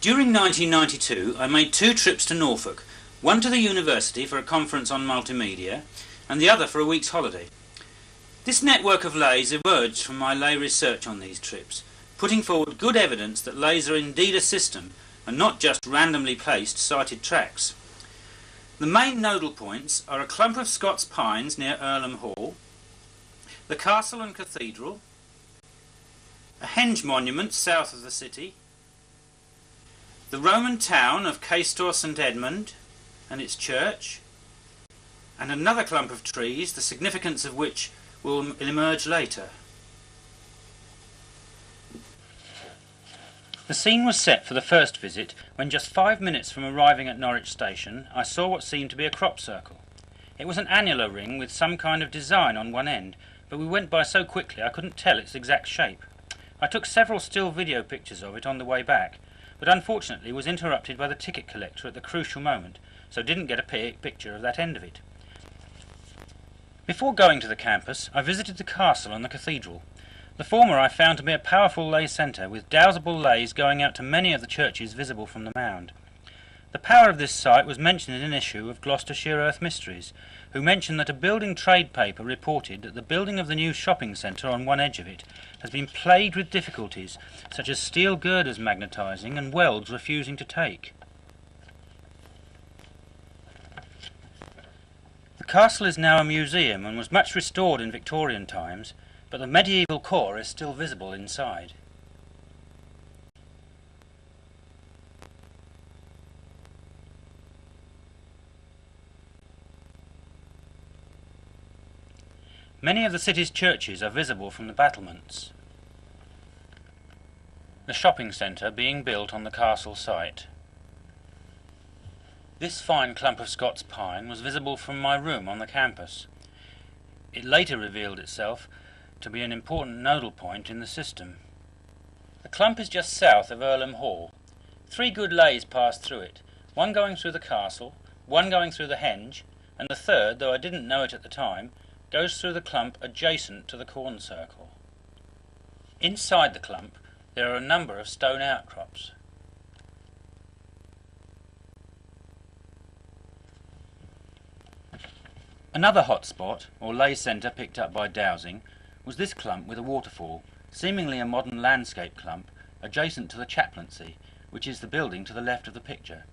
During 1992 I made 2 trips to Norfolk, one to the university for a conference on multimedia and the other for a week's holiday. This network of leys emerged from my lay research on these trips, putting forward good evidence that leys are indeed a system and not just randomly placed sited tracks. The main nodal points are a clump of Scots pines near Earlham Hall, the castle and cathedral, a henge monument south of the city, the Roman town of Cathedral St Edmund and its church, and another clump of trees, the significance of which will emerge later. The scene was set for the first visit when, just 5 minutes from arriving at Norwich station, I saw what seemed to be a crop circle. It was an annular ring with some kind of design on one end, but we went by so quickly I couldn't tell its exact shape. I took several still video pictures of it on the way back, but unfortunately was interrupted by the ticket collector at the crucial moment, so didn't get a picture of that end of it. Before going to the campus, I visited the castle and the cathedral. The former I found to be a powerful lay centre, with dowsable leys going out to many of the churches visible from the Mound. The power of this site was mentioned in an issue of Gloucestershire Earth Mysteries, who mentioned that a building trade paper reported that the building of the new shopping centre on one edge of it has been plagued with difficulties, such as steel girders magnetising and welds refusing to take. The castle is now a museum and was much restored in Victorian times, but the medieval core is still visible inside. Many of the city's churches are visible from the battlements, the shopping centre being built on the castle site. This fine clump of Scots pine was visible from my room on the campus. It later revealed itself to be an important nodal point in the system. The clump is just south of Earlham Hall. 3 good leys pass through it, one going through the castle, one going through the henge, and the third, though I didn't know it at the time, goes through the clump adjacent to the corn circle. Inside the clump there are a number of stone outcrops. Another hot spot, or lay centre picked up by dowsing, was this clump with a waterfall, seemingly a modern landscape clump, adjacent to the Chaplaincy, which is the building to the left of the picture.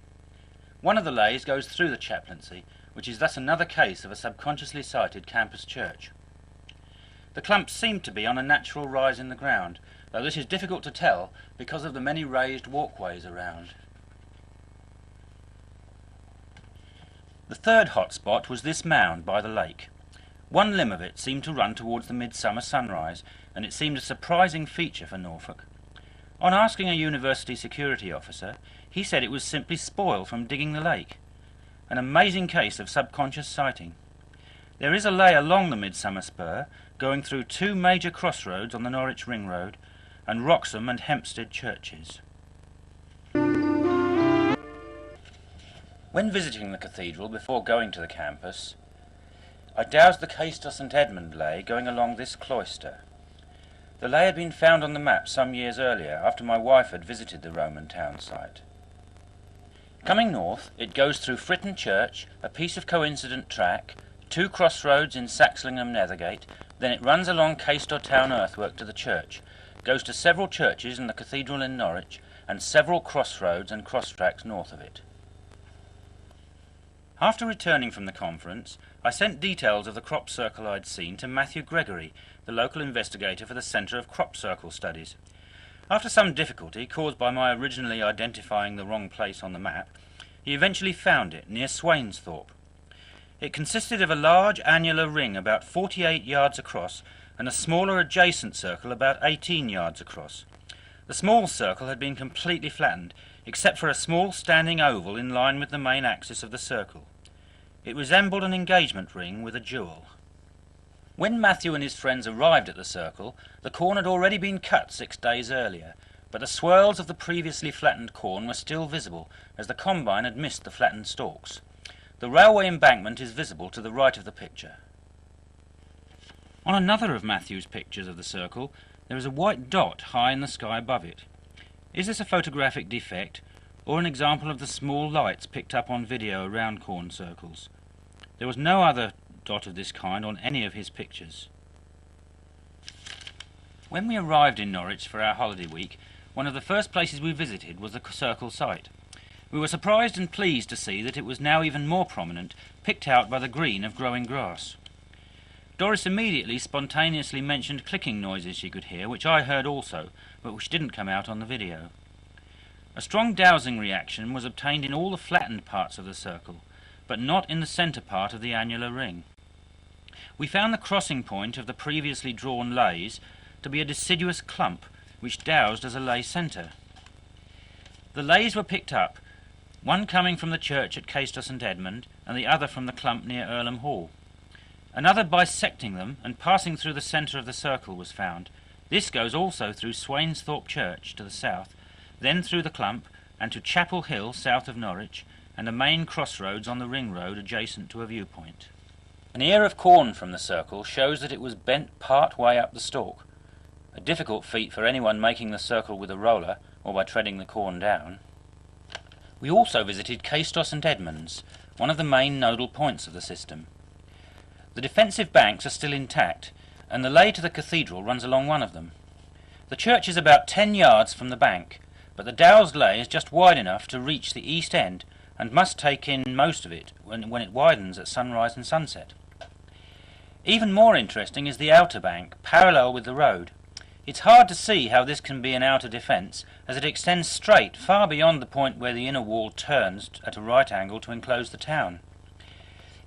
One of the leys goes through the Chaplaincy, which is thus another case of a subconsciously sited campus church. The clumps seem to be on a natural rise in the ground, though this is difficult to tell because of the many raised walkways around. The third hot spot was this mound by the lake. One limb of it seemed to run towards the midsummer sunrise, and it seemed a surprising feature for Norfolk. On asking a university security officer, he said it was simply spoil from digging the lake. An amazing case of subconscious sighting. There is a lay along the Midsummer spur, going through 2 major crossroads on the Norwich Ring Road, and Wroxham and Hempstead churches. When visiting the cathedral before going to the campus, I dowsed the Cathedral St Edmund lay going along this cloister. The lay had been found on the map some years earlier, after my wife had visited the Roman town site. Coming north, it goes through Fritton Church, a piece of coincident track, 2 crossroads in Saxlingham Nethergate, then it runs along Caistor town earthwork to the church, goes to several churches and the cathedral in Norwich, and several crossroads and cross-tracks north of it. After returning from the conference, I sent details of the crop circle I'd seen to Matthew Gregory, the local investigator for the Centre of Crop Circle Studies. After some difficulty, caused by my originally identifying the wrong place on the map, he eventually found it, near Swainsthorpe. It consisted of a large annular ring about 48 yards across and a smaller adjacent circle about 18 yards across. The small circle had been completely flattened, except for a small standing oval in line with the main axis of the circle. It resembled an engagement ring with a jewel. When Matthew and his friends arrived at the circle, the corn had already been cut 6 days earlier, but the swirls of the previously flattened corn were still visible, as the combine had missed the flattened stalks. The railway embankment is visible to the right of the picture. On another of Matthew's pictures of the circle, there is a white dot high in the sky above it. Is this a photographic defect, or an example of the small lights picked up on video around corn circles. There was no other dot of this kind on any of his pictures. When we arrived in Norwich for our holiday week, one of the first places we visited was the circle site. We were surprised and pleased to see that it was now even more prominent, picked out by the green of growing grass. Doris immediately spontaneously mentioned clicking noises she could hear, which I heard also, but which didn't come out on the video. A strong dowsing reaction was obtained in all the flattened parts of the circle, but not in the centre part of the annular ring. We found the crossing point of the previously drawn leys to be a deciduous clump, which dowsed as a ley centre. The leys were picked up, one coming from the church at Cathedral St Edmund, and the other from the clump near Earlham Hall. Another bisecting them and passing through the centre of the circle was found. This goes also through Swainsthorpe Church to the south, then through the clump and to Chapel Hill south of Norwich, and a main crossroads on the ring road adjacent to a viewpoint. An ear of corn from the circle shows that it was bent part way up the stalk, a difficult feat for anyone making the circle with a roller or by treading the corn down. We also visited Cathedral St Edmunds, one of the main nodal points of the system. The defensive banks are still intact, and the ley to the cathedral runs along one of them. The church is about 10 yards from the bank, but the dowsed ley is just wide enough to reach the east end and must take in most of it when it widens at sunrise and sunset. Even more interesting is the outer bank, parallel with the road. It's hard to see how this can be an outer defence, as it extends straight far beyond the point where the inner wall turns at a right angle to enclose the town.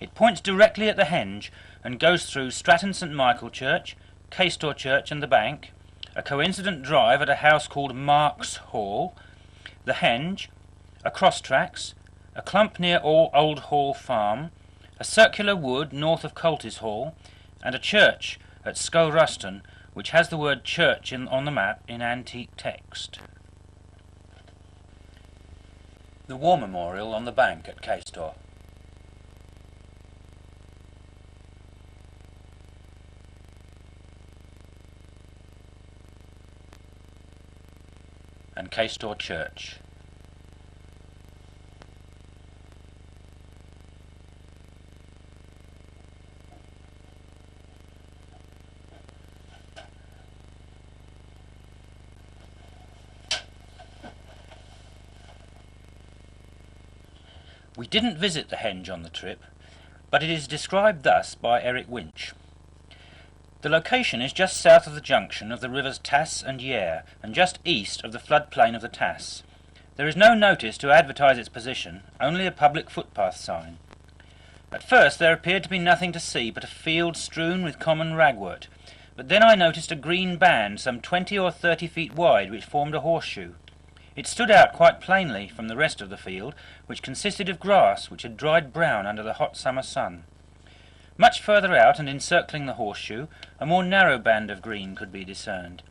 It points directly at the henge and goes through Stratton St Michael Church, Caistor Church and the bank, a coincident drive at a house called Marks Hall, the henge, a cross tracks, a clump near Old Hall Farm, a circular wood north of Coltis Hall, and a church at Scow Ruston, which has the word church on the map in antique text. The War Memorial on the bank at Caistor. And Caistor Church. We didn't visit the henge on the trip, but it is described thus by Eric Winch. The location is just south of the junction of the rivers Tass and Yare, and just east of the floodplain of the Tass. There is no notice to advertise its position, only a public footpath sign. At first there appeared to be nothing to see but a field strewn with common ragwort, but then I noticed a green band some 20 or 30 feet wide which formed a horseshoe. It stood out quite plainly from the rest of the field, which consisted of grass which had dried brown under the hot summer sun. Much further out and encircling the horseshoe, a more narrow band of green could be discerned.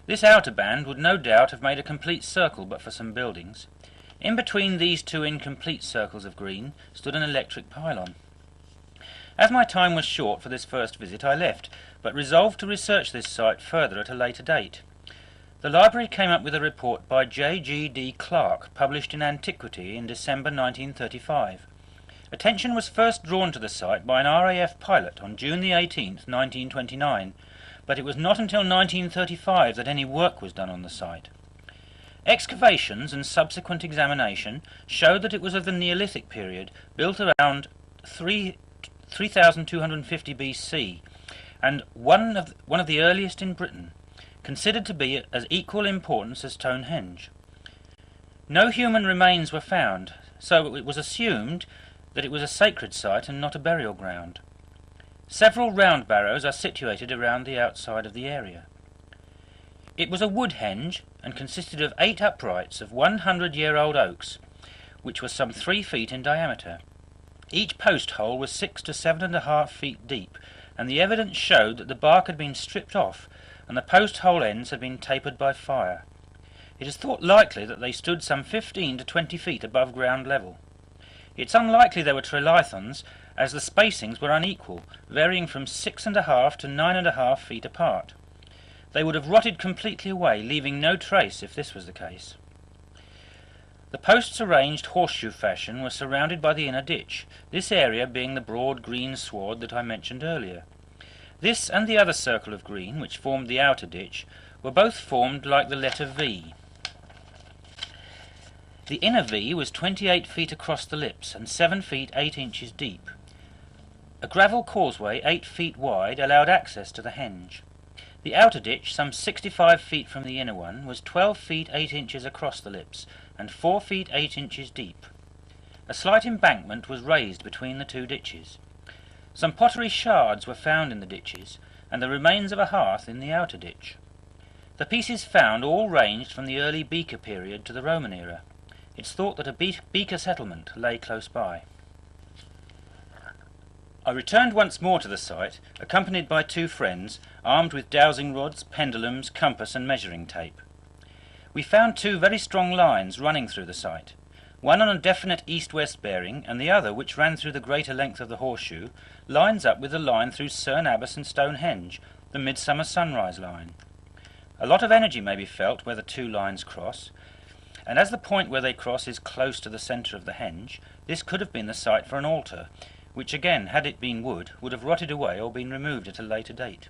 This outer band would no doubt have made a complete circle but for some buildings. In between these two incomplete circles of green stood an electric pylon. As my time was short for this first visit, I left, but resolved to research this site further at a later date. The library came up with a report by J.G.D. Clark, published in Antiquity in December 1935. Attention was first drawn to the site by an RAF pilot on June the 18th, 1929, but it was not until 1935 that any work was done on the site. Excavations and subsequent examination showed that it was of the Neolithic period, built around 3250 BC, and one of the earliest in Britain, considered to be as equal importance as Stonehenge. No human remains were found, so it was assumed that it was a sacred site and not a burial ground. Several round barrows are situated around the outside of the area. It was a wood henge and consisted of 8 uprights of 100-year-old oaks, which were some 3 feet in diameter. Each post hole was 6 to 7.5 feet deep, and the evidence showed that the bark had been stripped off and the post hole ends had been tapered by fire. It is thought likely that they stood some 15 to 20 feet above ground level. It's unlikely they were trilithons, as the spacings were unequal, varying from 6.5 to 9.5 feet apart. They would have rotted completely away, leaving no trace if this was the case. The posts, arranged horseshoe fashion, were surrounded by the inner ditch, this area being the broad green sward that I mentioned earlier. This and the other circle of green, which formed the outer ditch, were both formed like the letter V. The inner V was 28 feet across the lips and 7 feet 8 inches deep. A gravel causeway 8 feet wide allowed access to the henge. The outer ditch, some 65 feet from the inner one, was 12 feet 8 inches across the lips and 4 feet 8 inches deep. A slight embankment was raised between the two ditches. Some pottery shards were found in the ditches, and the remains of a hearth in the outer ditch. The pieces found all ranged from the early Beaker period to the Roman era. It's thought that a Beaker settlement lay close by. I returned once more to the site, accompanied by 2 friends, armed with dowsing rods, pendulums, compass and measuring tape. We found 2 very strong lines running through the site, one on a definite east-west bearing, and the other, which ran through the greater length of the horseshoe, lines up with the line through Cerne Abbas and Stonehenge, the Midsummer sunrise line. A lot of energy may be felt where the 2 lines cross, and as the point where they cross is close to the centre of the henge, this could have been the site for an altar, which again, had it been wood, would have rotted away or been removed at a later date.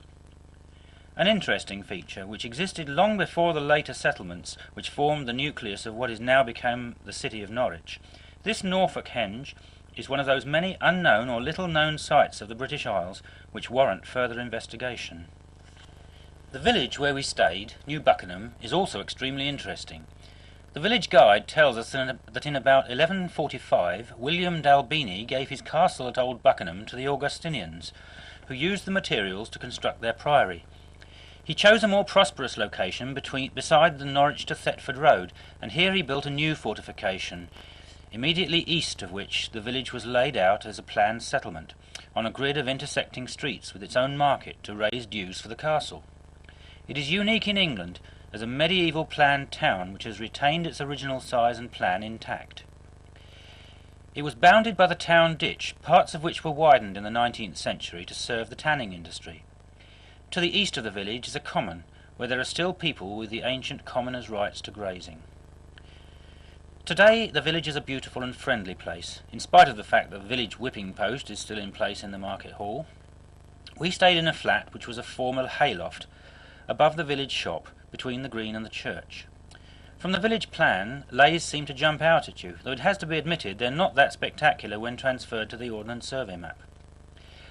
An interesting feature, which existed long before the later settlements which formed the nucleus of what is now become the city of Norwich, this Norfolk henge is one of those many unknown or little-known sites of the British Isles which warrant further investigation. The village where we stayed, New Buckenham, is also extremely interesting. The village guide tells us that in about 1145 William d'Albini gave his castle at Old Buckenham to the Augustinians, who used the materials to construct their priory. He chose a more prosperous location beside the Norwich to Thetford road, and here he built a new fortification, immediately east of which the village was laid out as a planned settlement, on a grid of intersecting streets with its own market to raise dues for the castle. It is unique in England as a medieval planned town which has retained its original size and plan intact. It was bounded by the town ditch, parts of which were widened in the 19th century to serve the tanning industry. To the east of the village is a common, where there are still people with the ancient commoners' rights to grazing. Today the village is a beautiful and friendly place, in spite of the fact that the village whipping post is still in place in the market hall. We stayed in a flat which was a former hayloft, above the village shop, between the green and the church. From the village plan, leys seem to jump out at you, though it has to be admitted they're not that spectacular when transferred to the Ordnance Survey map.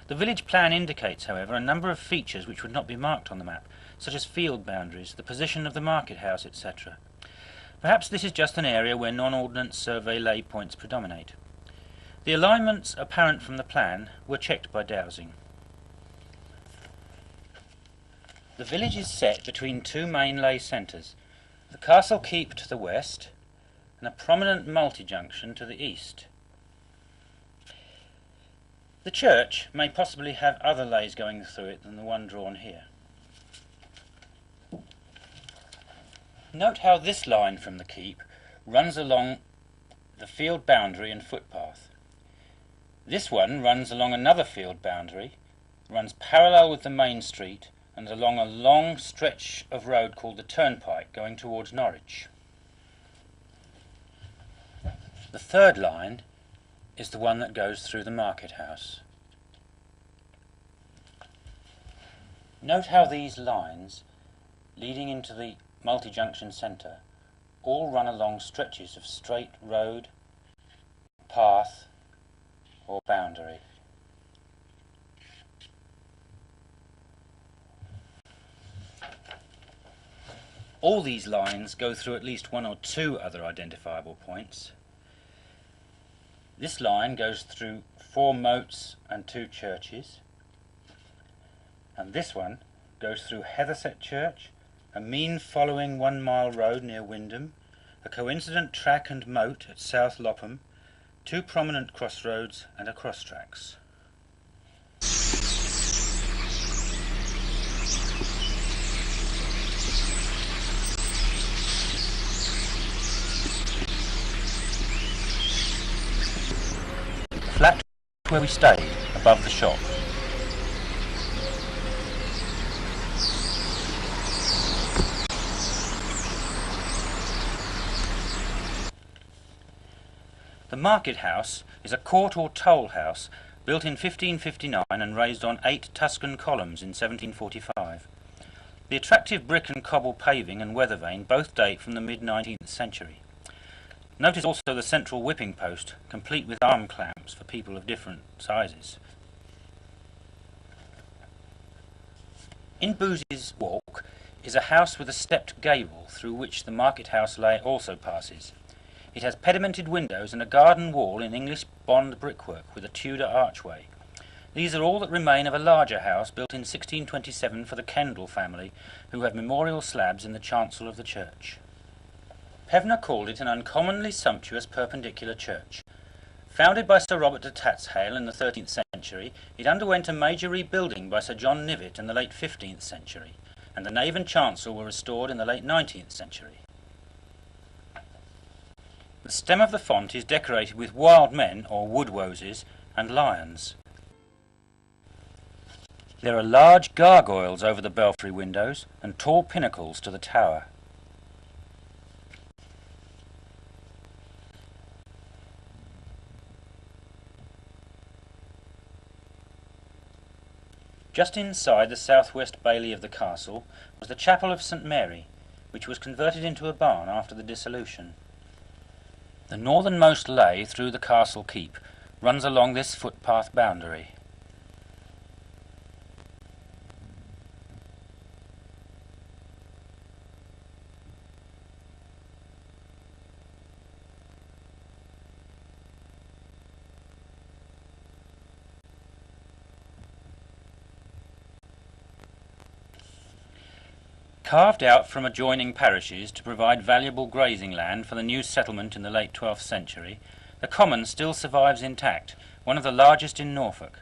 The village plan indicates, however, a number of features which would not be marked on the map, such as field boundaries, the position of the market house, etc. Perhaps this is just an area where non-Ordnance Survey lay points predominate. The alignments apparent from the plan were checked by dowsing. The village is set between 2 main lay centres, the castle keep to the west and a prominent multi-junction to the east. The church may possibly have other leys going through it than the one drawn here. Note how this line from the keep runs along the field boundary and footpath. This one runs along another field boundary, runs parallel with the main street and along a long stretch of road called the Turnpike going towards Norwich. The third line is the one that goes through the market house. Note how these lines, leading into the multi-junction centre, all run along stretches of straight road, path or boundary. All these lines go through at least 1 or 2 other identifiable points. This line goes through 4 moats and 2 churches, and this one goes through Heatherset Church, a mean following 1 mile road near Wymondham, a coincident track and moat at South Lopham, 2 prominent crossroads and a cross tracks. Flat where we stayed, above the shop. The market house is a court or toll house built in 1559 and raised on 8 Tuscan columns in 1745. The attractive brick and cobble paving and weather vane both date from the mid-19th century. Notice also the central whipping post, complete with arm clamps for people of different sizes. In Boosey's Walk is a house with a stepped gable through which the market house lay also passes. It has pedimented windows and a garden wall in English bond brickwork with a Tudor archway. These are all that remain of a larger house built in 1627 for the Kendall family, who have memorial slabs in the chancel of the church. Pevner called it an uncommonly sumptuous perpendicular church. Founded by Sir Robert de Tatshale in the 13th century, it underwent a major rebuilding by Sir John Knivet in the late 15th century, and the nave and chancel were restored in the late 19th century. The stem of the font is decorated with wild men, or woodwoses, and lions. There are large gargoyles over the belfry windows and tall pinnacles to the tower. Just inside the southwest bailey of the castle was the chapel of St. Mary, which was converted into a barn after the dissolution. The northernmost ley through the castle keep runs along this footpath boundary. Carved out from adjoining parishes to provide valuable grazing land for the new settlement in the late 12th century, the common still survives intact, one of the largest in Norfolk.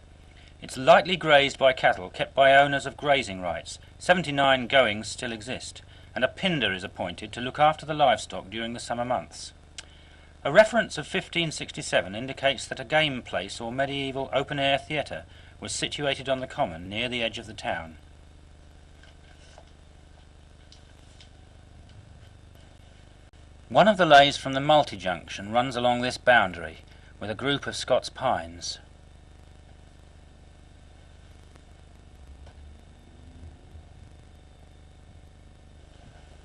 It's lightly grazed by cattle kept by owners of grazing rights. 79 goings still exist, and a pinder is appointed to look after the livestock during the summer months. A reference of 1567 indicates that a game place or medieval open-air theatre was situated on the common near the edge of the town. One of the leys from the multi-junction runs along this boundary with a group of Scots pines.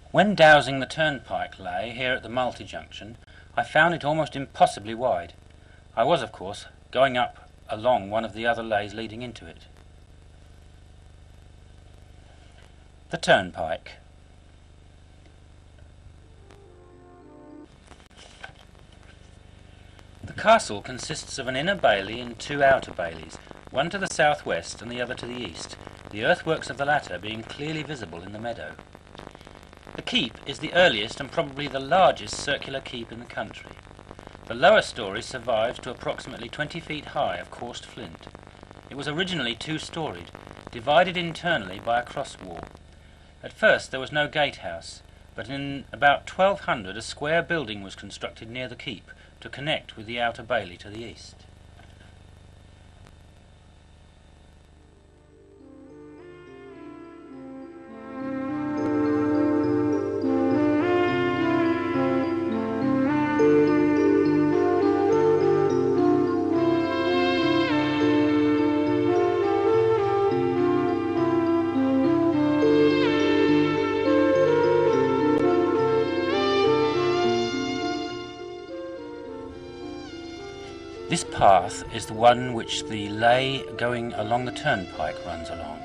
When dowsing the turnpike ley here at the multi-junction, I found it almost impossibly wide. I was, of course, going up along one of the other leys leading into it. The turnpike. The castle consists of an inner bailey and 2 outer bailies, one to the southwest and the other to the east, the earthworks of the latter being clearly visible in the meadow. The keep is the earliest and probably the largest circular keep in the country. The lower story survives to approximately 20 feet high of coursed flint. It was originally 2-storied, divided internally by a cross wall. At first there was no gatehouse, but in about 1200 a square building was constructed near the keep to connect with the outer bailey to the east. This path is the one which the ley going along the turnpike runs along.